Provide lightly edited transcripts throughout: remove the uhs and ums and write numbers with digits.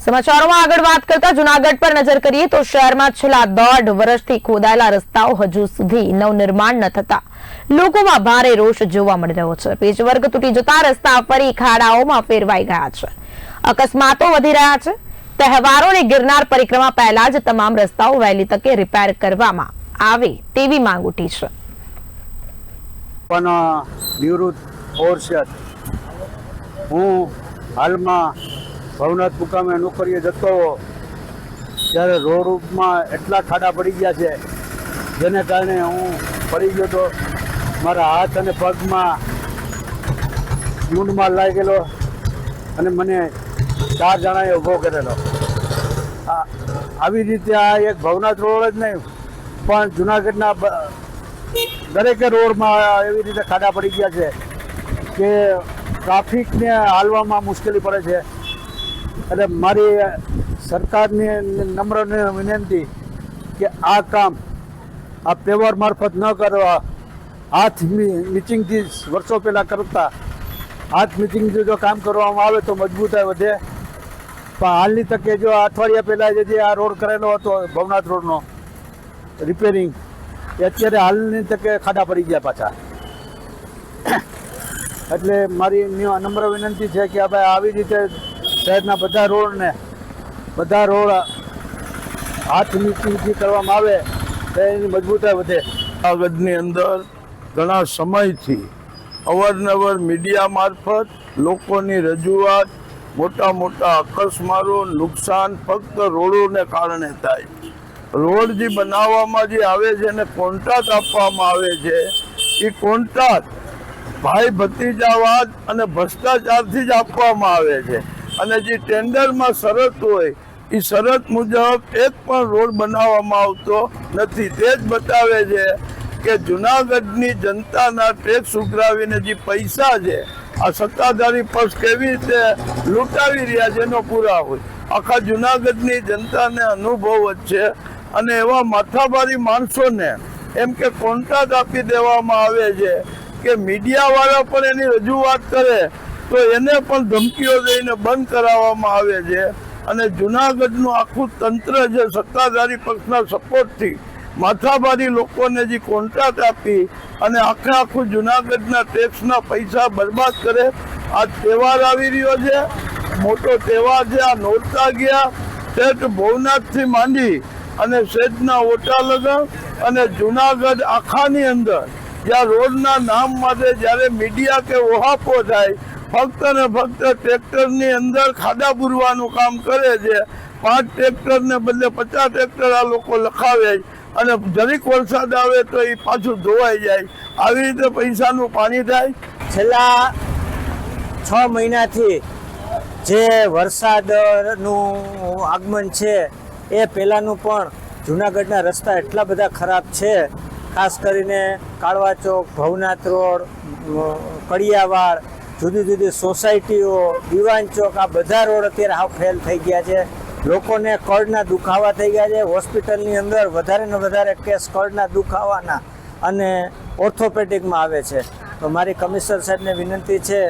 સમાચારોમાં આગળ વાત કરતા જૂનાગઢ પર નજર કરીએ તો શહેરમાં છેલ્લા 1.5 વર્ષથી ખોદાયેલા રસ્તાઓ હજુ સુધી નવનિર્માણ ન થતા લોકોમાં ભારે રોષ જોવા મળી રહ્યો છે। પેચવર્ક તૂટી જતા રસ્તા ફરી ખાડાઓમાં ફેરવાઈ ગયા છે। અકસ્માતો વધી રહ્યા છે। તહેવારોની ગિરનાર પરિક્રમા પહેલા જ તમામ રસ્તાઓ વહેલી તકે રિપેર કરવામાં આવે તેવી માંગ ઉઠી છે। નિવૃત્ત ઓરસદ હું હાલમાં ભવનાથ મુકામે નોકરીએ જતો ત્યારે રોડમાં એટલા ખાડા પડી ગયા છે જેને કારણે હું પડી ગયો તો મારા હાથ અને પગમાં મૂંઢમાં લાગેલો અને મને 4 જણાએ ઊભો કરેલો। આવી રીતે આ એક ભવનાથ રોડ જ નહીં પણ જૂનાગઢના દરેક રોડમાં એવી રીતે ખાડા પડી ગયા છે કે ટ્રાફિકને હાલવામાં મુશ્કેલી પડે છે। એટલે મારી સરકારની નમ્ર વિનંતી કે આ કામ આ પેવર મારફત ન કરવા હાથ મિચિંગથી વર્ષો પહેલાં કરતા હાથ મિચિંગથી જો કામ કરવામાં આવે તો મજબૂતાઈ વધે। પણ હાલની તકે જો અઠવાડિયા પહેલાં જે આ રોડ કરેલો હતો ભવનાથ રોડનો રિપેરિંગ એ અત્યારે હાલની તકે ખાડા પડી ગયા પાછા। એટલે મારી નમ્ર વિનંતી છે કે ભાઈ આવી રીતે શહેરના બધા રોડ હાથ નીચેથી કરવામાં આવે તો એની મજબૂતાઈ વધે। જૂનાગઢની અંદર ઘણા સમયથી અવારનવાર મીડિયા મારફત લોકોની રજૂઆત મોટા મોટા અકસ્માતો નુકસાન ફક્ત રોડોને કારણે થાય। રોડ જે બનાવવામાં જે આવે છે અને કોન્ટ્રાક્ટ આપવામાં આવે છે એ કોન્ટ્રાક્ટ ભાઈ ભત્રીજાવાદ અને ભ્રષ્ટાચારથી જ આપવામાં આવે છે અને જે ટેન્ડરમાં શરત હોય એ શરત મુજબ એક પણ રોડ બનાવવામાં આવતો નથી। તે જ બતાવે છે કે જૂનાગઢની જનતાના ટેક્સ ઉઘરાવીને જે પૈસા છે આ સત્તાધારી પક્ષ કેવી રીતે લૂંટાવી રહ્યા છે એનો પુરાવો હોય। આખા જૂનાગઢની જનતાને અનુભવ જ છે અને એવા માથાભારી માણસોને એમ કે કોન્ટ્રાક્ટ આપી દેવામાં આવે છે કે મીડિયાવાળા પણ એની રજૂઆત કરે તો એને પણ ધમકીઓ દઈને બંધ કરાવવામાં આવે છે અને જૂનાગઢનું આખું તંત્ર જે સત્તાધારી પક્ષના સપોર્ટથી માથાભારી લોકોને જે કોન્ટ્રાક્ટ આપી અને આખું જૂનાગઢના ટેક્સના પૈસા બરબાદ કરે। આ તહેવાર આવી રહ્યો છે, મોટો તહેવાર છે। આ નોરતા ગયા શેઠ ભવનાથથી માંડી અને શેઠના ઓટા લગન અને જૂનાગઢ આખાની અંદર જ્યાં રોડના નામ માટે જ્યારે મીડિયા કે ઓહાપો થાય ફક્ત ને ફક્ત ટ્રેક્ટરની અંદર ખાડા પૂરવાનું કામ કરે છે। 5 ટ્રેક્ટરને બદલે 50 ટ્રેક્ટર આ લોકો લખાવે અને જરીક વરસાદ આવે તો એ પાછું ધોવાઈ જાય। આવી રીતે પૈસાનું પાણી થાય। છેલ્લા 6 મહિનાથી જે વરસાદનું આગમન છે એ પહેલાંનું પણ જૂનાગઢના રસ્તા એટલા બધા ખરાબ છે। ખાસ કરીને કાળવા ચોક, ભવનાથ રોડ, કડિયાવાડ, જુદી જુદી સોસાયટીઓ, દીવાન ચોક આ બધા રોડ અત્યારે હાવ ફેલ થઈ ગયા છે। લોકોને કળના દુખાવા થઈ ગયા છે। હોસ્પિટલની અંદર વધારે ને વધારે કેસ કળના દુખાવાના અને ઓર્થોપેડિકમાં આવે છે। તો મારી કમિશનર સાહેબને વિનંતી છે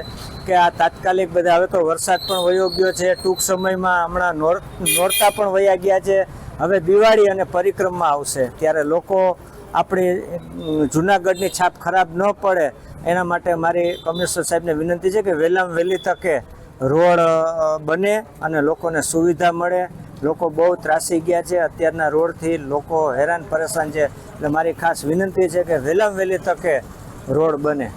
કે આ તાત્કાલિક બધા હવે તો વરસાદ પણ વયો ગયો છે, ટૂંક સમયમાં હમણાં નોરતા પણ વયા ગયા છે, હવે દિવાળી અને પરિક્રમા આવશે ત્યારે લોકો આપણી જૂનાગઢની છાપ ખરાબ ન પડે એના માટે મારી કમિશનર સાહેબને વિનંતી છે કે વહેલામાં વહેલી તકે રોડ બને અને લોકોને સુવિધા મળે। લોકો બહુ ત્રાસી ગયા છે, અત્યારના રોડથી લોકો હેરાન પરેશાન છે, એટલે મારી ખાસ વિનંતી છે કે વહેલામાં વહેલી તકે રોડ બને।